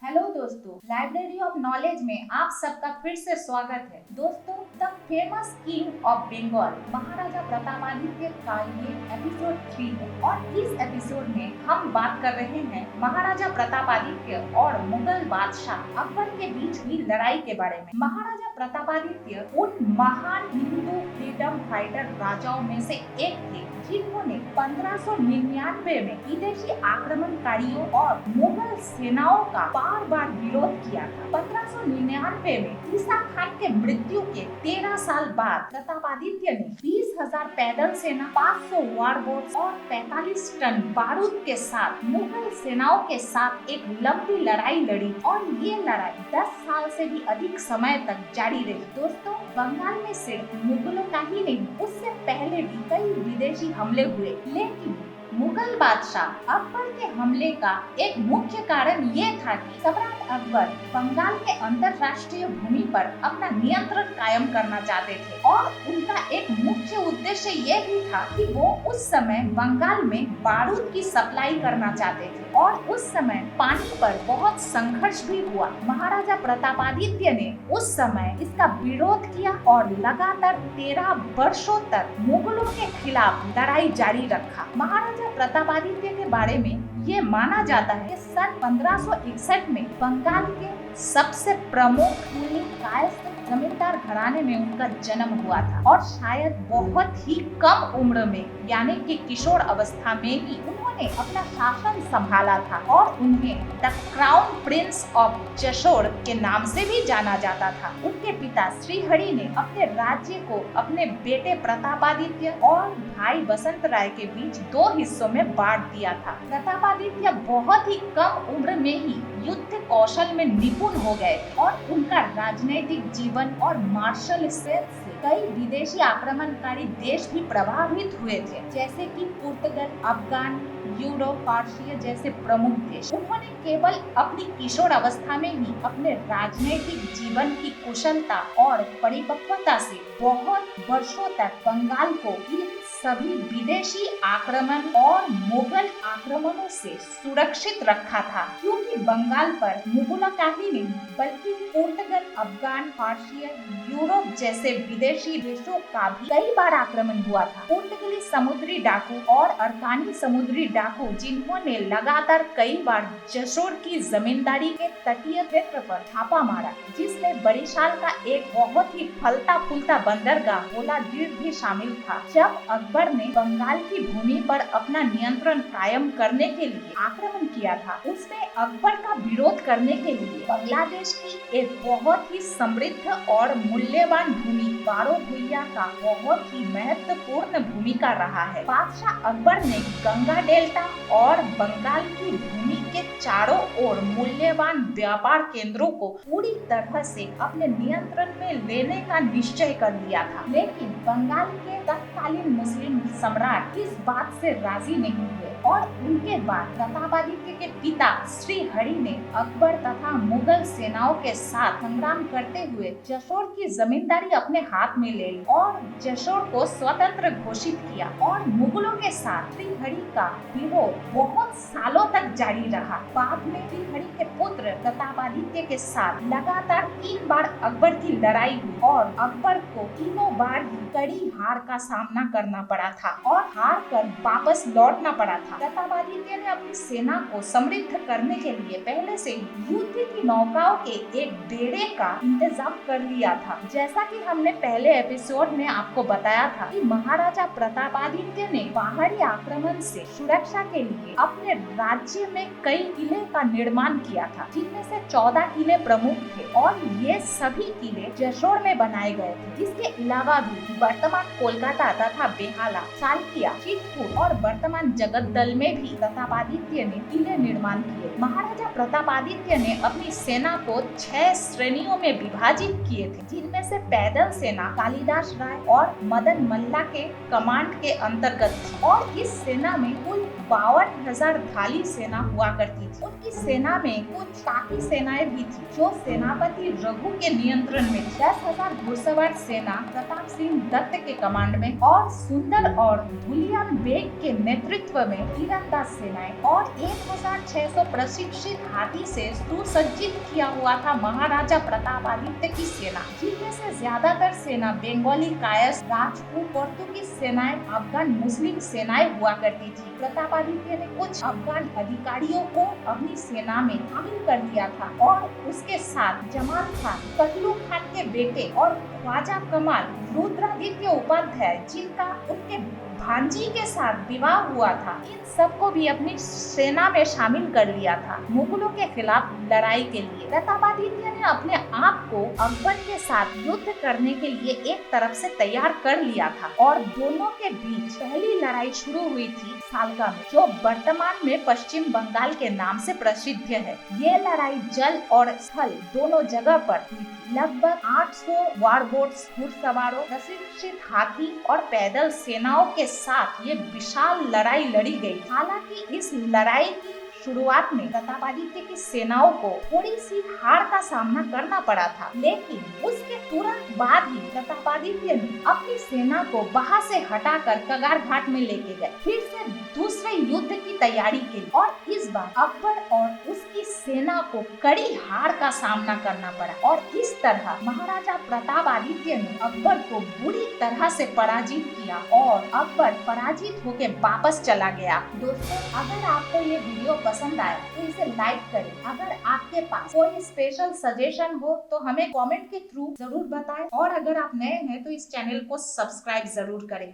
Hello दोस्तों, library of knowledge में आप सबका फिर से स्वागत है। दोस्तों, the famous king of Bengal Maharaja Pratapaditya का ये एपिसोड 3 है और इस एपिसोड में हम बात कर रहे हैं महाराजा प्रतापादित्य और मुगल बादशाह अकबर के बीच हुई लड़ाई के बारे में। महाराजा प्रतापादित्य उन महान हिंदू फ्रीडम फाइटर राजाओं में से एक थे जिन्होंने 1599 में विदेशी आक्रमणकारियों और मुगल सेनाओं का बार विरोध किया था। 1599 में ईसा खान के मृत्यु के 13 साल बाद प्रतापादित्य ने 20,000 पैदल सेना, 500 वारबोट्स और 45 टन बारूद के साथ मुगल सेनाओं के साथ एक लंबी लड़ाई लड़ी और ये लड़ाई 10 साल से भी अधिक समय तक जारी रही। दोस्तों, बंगाल में सिर्फ मुगलों का ही नहीं, उससे पहले भी कई विदेशी हमले हुए, लेकिन मुगल बादशाह अकबर के हमले का एक मुख्य कारण ये था कि सम्राट अकबर बंगाल के अंतरराष्ट्रीय भूमि पर अपना नियंत्रण कायम करना चाहते थे और उनका एक मुख्य उद्देश्य ये भी था कि वो उस समय बंगाल में बारूद की सप्लाई करना चाहते थे और उस समय पानी पर बहुत संघर्ष भी हुआ। महाराजा प्रतापादित्य ने उस समय इसका विरोध किया और लगातार 13 वर्षों तक मुगलों के खिलाफ लड़ाई जारी रखा। महाराजा प्रतापादित्य के बारे में ये माना जाता है कि सन 1561 में बंगाल के सबसे प्रमुख कायस्थ जमींदार घराने में उनका जन्म हुआ था और शायद बहुत ही कम उम्र में यानी कि किशोर अवस्था में ही उन्होंने अपना शासन संभाला था और उन्हें the crown prince of Jessore के नाम से भी जाना जाता था। उनके पिता श्रीहरि ने अपने राज्य को अपने बेटे प्रतापादित्य और भाई बसंत राय के बीच 2 हिस्सों में बांट दिया था। प्रतापादित्य बहुत ही कम उम्र में ही युद्ध कौशल में निपुण हो गए और उनका राजनीतिक जीवन और मार्शल स्ट्रेंथ से कई विदेशी आक्रमणकारी देश भी प्रभावित हुए थे, जैसे कि पुर्तगाल, अफगान, यूरोप, पर्शिया जैसे प्रमुख देश। उन्होंने केवल अपनी किशोर अवस्था में ही अपने राजनीतिक जीवन की कुशलता और परिपक्वता से बहुत वर्षों तक बंगाल को सभी विदेशी आक्रमण और मुगल आक्रमणों से सुरक्षित रखा था, क्योंकि बंगाल पर मुगलों का ही नहीं बल्कि पुर्तगाल, अफगान, पर्शिया, यूरोप जैसे विदेशी देशों का भी कई बार आक्रमण हुआ था। पुर्तगाली समुद्री डाकू और अरकानी समुद्री डाकू जिन्होंने लगातार कई बार जशोर की जमींदारी के तटीय क्षेत्र पर छापा मारा, जिसमें बरिशाल का एक बहुत ही फलता फूलता बंदरगाह भोला द्वीप भी शामिल था। जब अकबर ने बंगाल की भूमि पर अपना नियंत्रण कायम करने के लिए आक्रमण किया था, उसमें अकबर का विरोध करने के लिए बांग्लादेश की एक बहुत ही समृद्ध और मूल्यवान भूमि गारो भुइया का बहुत ही महत्वपूर्ण भूमिका रहा है। बादशाह अकबर ने गंगा डेल्टा और बंगाल की भूमि के चारों ओर मूल्यवान व्यापार केंद्रों को पूरी तरह से अपने नियंत्रण में लेने का निश्चय कर लिया था, लेकिन बंगाल के तत्कालीन मुस्लिम सम्राट इस बात से राजी नहीं हुए और उनके बाद प्रतापादित्य के पिता श्रीहरि ने अकबर तथा मुगल सेनाओं के साथ संग्राम करते हुए जशोर की जमींदारी अपने हाथ में ले ली और जशोर को स्वतंत्र घोषित किया और मुगलों के साथ श्रीहरि का विरोध बहुत सालों तक जारी रहा। बाद में श्रीहरि के पुत्र प्रतापादित्य के साथ लगातार 3 बार अकबर की लड़ाई हुई और अकबर को तीनों बार ही कड़ी हार का सामना करना पड़ा था और हार कर वापस लौटना पड़ा था। प्रतापादित्य ने अपनी सेना को समृद्ध करने के लिए पहले से ही युद्ध की नौकाओं के एक बेड़े का इंतजाम कर लिया था। जैसा कि हमने पहले एपिसोड में आपको बताया था कि महाराजा प्रतापादित्य ने बाहरी आक्रमण से सुरक्षा के लिए अपने राज्य में कई किले का निर्माण किया था, जिनमें से 14 किले प्रमुख थे और ये सभी किले जशोर में बनाए गए थे। इसके अलावा भी वर्तमान कोलकाता तथा बेहाला, सालकिया, चितपुर और वर्तमान जगद्दल में भी प्रतापादित्य ने किले निर्माण किए। महाराजा प्रतापादित्य ने अपनी सेना को 6 श्रेणियों में विभाजित किए थे, जिनमें से पैदल सेना कालिदास राय और मदन मल्ला के कमांड के अंतर्गत थी और इस सेना में कुल 52,000 ढाली सेना हुआ करती थी। उनकी सेना में कुछ काकी सेनाएं भी थी जो सेनापति रघु के नियंत्रण में 10,000 घुड़सवार सेना प्रताप सिंह दत्त के कमांड में और सुंदर और धुलियान बेग के नेतृत्व में तीरंदाज सेनाएं और 1,600 प्रशिक्षित हाथी से सुसज्जित किया हुआ था महाराजा प्रतापादित्य की सेना, जिनमें से ज्यादातर सेना बंगाली कायस्थ, राजपूत, पोर्तुगीज सेनाएं, अफगान मुस्लिम सेनाएं हुआ करती थी। प्रतापादित्य ने कुछ अफगान अधिकारियों को अपनी सेना में शामिल कर दिया था और उसके साथ जमाल खान, कटलू खान के बेटे और ख्वाजा कमाल रुद्रादित्य उपाध्याय, जिनका उनके भांजी के साथ विवाह हुआ था, इन सबको भी अपनी सेना में शामिल कर लिया था मुगलों के खिलाफ लड़ाई के लिए। प्रतापादित्य ने अपने आप को अकबर के साथ युद्ध करने के लिए एक तरफ से तैयार कर लिया था और दोनों के बीच पहली लड़ाई शुरू हुई थी सालका में, जो वर्तमान में पश्चिम बंगाल के नाम से प्रसिद्ध है। ये लड़ाई जल और स्थल दोनों जगह पर हुई थी। लगभग 800 वारबोट्स, घुड़सवारों, प्रशिक्षित हाथी और पैदल सेनाओं के साथ ये विशाल लड़ाई लड़ी गई। हालांकि इस लड़ाई की शुरुआत में प्रतापादित्य की सेनाओं को थोड़ी सी हार का सामना करना पड़ा था, लेकिन उसके तुरंत बाद ही प्रतापादित्य ने अपनी सेना को वहां से हटाकर कगार घाट में लेके गए, फिर से दूसरे युद्ध की तैयारी के लिए। और इस बार अकबर और उसकी सेना को कड़ी हार का सामना करना पड़ा और इस तरह महाराजा प्रतापादित्य ने अकबर को बुरी तरह से पराजित किया और अकबर पराजित होकर वापस चला गया। दोस्तों, अगर आपको ये वीडियो पसंद आया तो इसे लाइक करें। अगर आपके पास कोई स्पेशल सजेशन हो तो हमें कमेंट के थ्रू जरूर बताएं और अगर आप नए हैं तो इस चैनल को सब्सक्राइब जरूर करें।